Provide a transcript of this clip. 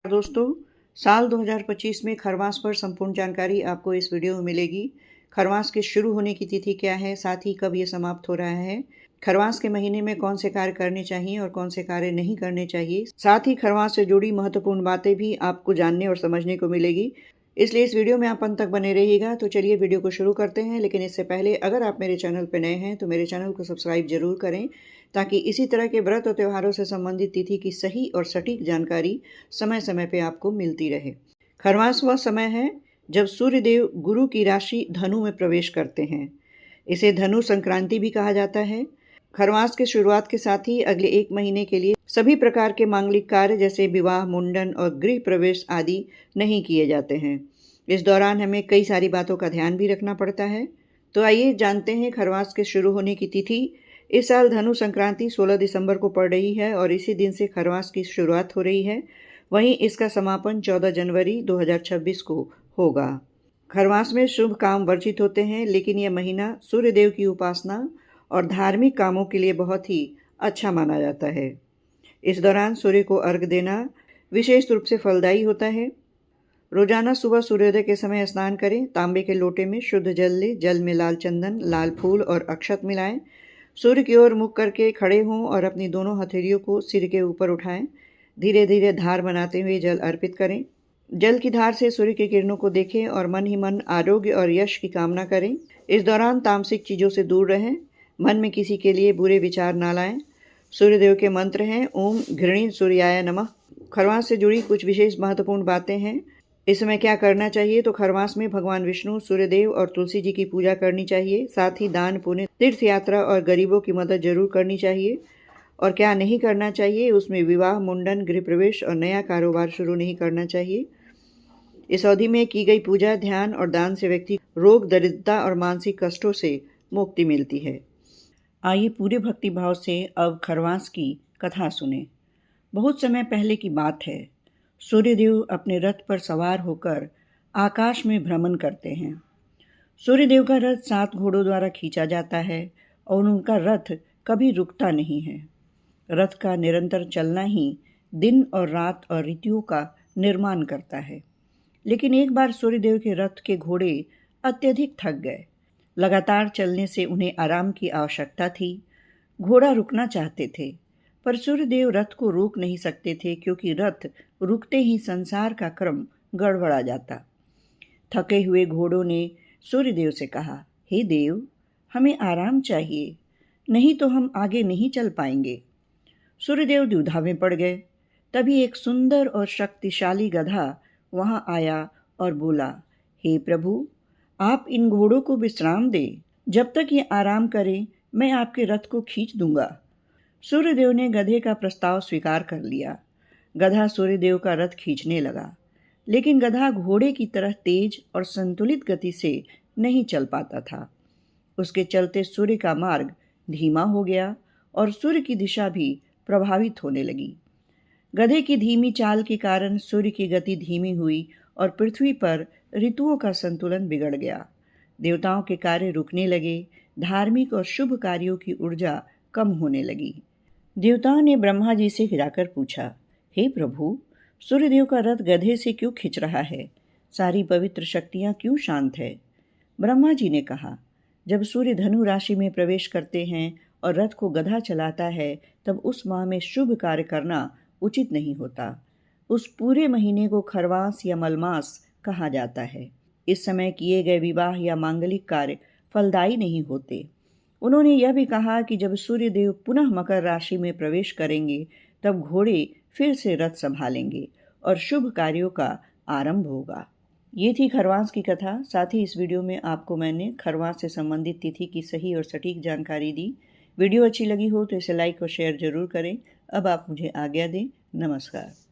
दोस्तों, साल 2025 में खरवास पर संपूर्ण जानकारी आपको इस वीडियो में मिलेगी। खरवास के शुरू होने की तिथि क्या है, साथ ही कब ये समाप्त हो रहा है, खरवास के महीने में कौन से कार्य करने चाहिए और कौन से कार्य नहीं करने चाहिए, साथ ही खरवास से जुड़ी महत्वपूर्ण बातें भी आपको जानने और समझने को मिलेगी। इसलिए इस वीडियो में आप अंत तक बने रहिएगा। तो चलिए वीडियो को शुरू करते हैं, लेकिन इससे पहले अगर आप मेरे चैनल पर नए हैं तो मेरे चैनल को सब्सक्राइब जरूर करें, ताकि इसी तरह के व्रत और त्योहारों से संबंधित तिथि की सही और सटीक जानकारी समय समय पे आपको मिलती रहे। खरवास वह समय है जब सूर्यदेव गुरु की राशि धनु में प्रवेश करते हैं। इसे धनु संक्रांति भी कहा जाता है। खरवास के शुरुआत के साथ ही अगले एक महीने के लिए सभी प्रकार के मांगलिक कार्य जैसे विवाह, मुंडन और गृह प्रवेश आदि नहीं किए जाते हैं। इस दौरान हमें कई सारी बातों का ध्यान भी रखना पड़ता है। तो आइए जानते हैं खरवास के शुरू होने की तिथि। इस साल धनु संक्रांति 16 दिसंबर को पड़ रही है और इसी दिन से खरवास की शुरुआत हो रही है। वहीं इसका समापन 14 जनवरी 2026 को होगा। खरवास में शुभ काम वर्जित होते हैं, लेकिन यह महीना सूर्यदेव की उपासना और धार्मिक कामों के लिए बहुत ही अच्छा माना जाता है। इस दौरान सूर्य को अर्घ्य देना विशेष रूप से फलदायी होता है। रोजाना सुबह सूर्योदय के समय स्नान करें। तांबे के लोटे में शुद्ध जल लें। जल में लाल चंदन, लाल फूल और अक्षत मिलाएं। सूर्य की ओर मुख करके खड़े हों और अपनी दोनों हथेलियों को सिर के ऊपर उठाएं। धीरे धीरे धार बनाते हुए जल अर्पित करें। जल की धार से सूर्य की किरणों को देखें और मन ही मन आरोग्य और यश की कामना करें। इस दौरान तामसिक चीज़ों से दूर रहें। मन में किसी के लिए बुरे विचार ना लाएं। सूर्यदेव के मंत्र हैं ओम घृणी सूर्याय नमः। खरवास से जुड़ी कुछ विशेष महत्वपूर्ण बातें हैं। इस समय क्या करना चाहिए, तो खरवास में भगवान विष्णु, सूर्यदेव और तुलसी जी की पूजा करनी चाहिए। साथ ही दान, पुण्य, तीर्थ यात्रा और गरीबों की मदद जरूर करनी चाहिए। और क्या नहीं करना चाहिए, उसमें विवाह, मुंडन, गृह प्रवेश और नया कारोबार शुरू नहीं करना चाहिए। इस अवधि में की गई पूजा, ध्यान और दान से व्यक्ति रोग, दरिद्रता और मानसिक कष्टों से मुक्ति मिलती है। आइए पूरे भक्ति भाव से अब खरवास की कथा सुने। बहुत समय पहले की बात है। सूर्यदेव अपने रथ पर सवार होकर आकाश में भ्रमण करते हैं। सूर्यदेव का रथ 7 घोड़ों द्वारा खींचा जाता है और उनका रथ कभी रुकता नहीं है। रथ का निरंतर चलना ही दिन और रात और ऋतुओं का निर्माण करता है। लेकिन एक बार सूर्यदेव के रथ के घोड़े अत्यधिक थक गए। लगातार चलने से उन्हें आराम की आवश्यकता थी। घोड़ा रुकना चाहते थे, पर सूर्यदेव रथ को रोक नहीं सकते थे, क्योंकि रथ रुकते ही संसार का क्रम गड़बड़ा जाता। थके हुए घोड़ों ने सूर्यदेव से कहा, हे देव, हमें आराम चाहिए, नहीं तो हम आगे नहीं चल पाएंगे। सूर्यदेव द्विधा में पड़ गए। तभी एक सुंदर और शक्तिशाली गधा वहां आया और बोला, हे प्रभु, आप इन घोड़ों को विश्राम दें। जब तक ये आराम करें, मैं आपके रथ को खींच दूंगा। सूर्यदेव ने गधे का प्रस्ताव स्वीकार कर लिया। गधा सूर्यदेव का रथ खींचने लगा, लेकिन गधा घोड़े की तरह तेज और संतुलित गति से नहीं चल पाता था। उसके चलते सूर्य का मार्ग धीमा हो गया और सूर्य की दिशा भी प्रभावित होने लगी। गधे की धीमी चाल के कारण सूर्य की गति धीमी हुई और पृथ्वी पर ऋतुओं का संतुलन बिगड़ गया। देवताओं के कार्य रुकने लगे। धार्मिक और शुभ कार्यों की ऊर्जा कम होने लगी। देवताओं ने ब्रह्मा जी से जाकर पूछा, हे प्रभु, सूर्यदेव का रथ गधे से क्यों खिंच रहा है? सारी पवित्र शक्तियां क्यों शांत है? ब्रह्मा जी ने कहा, जब सूर्य धनु राशि में प्रवेश करते हैं और रथ को गधा चलाता है, तब उस माह में शुभ कार्य करना उचित नहीं होता। उस पूरे महीने को खरवास या मलमास कहा जाता है। इस समय किए गए विवाह या मांगलिक कार्य फलदायी नहीं होते। उन्होंने यह भी कहा कि जब सूर्यदेव पुनः मकर राशि में प्रवेश करेंगे, तब घोड़े फिर से रथ संभालेंगे और शुभ कार्यों का आरंभ होगा। ये थी खरवास की कथा। साथ ही इस वीडियो में आपको मैंने खरवास से संबंधित तिथि की सही और सटीक जानकारी दी। वीडियो अच्छी लगी हो तो इसे लाइक और शेयर जरूर करें। अब आप मुझे आज्ञा दें। नमस्कार।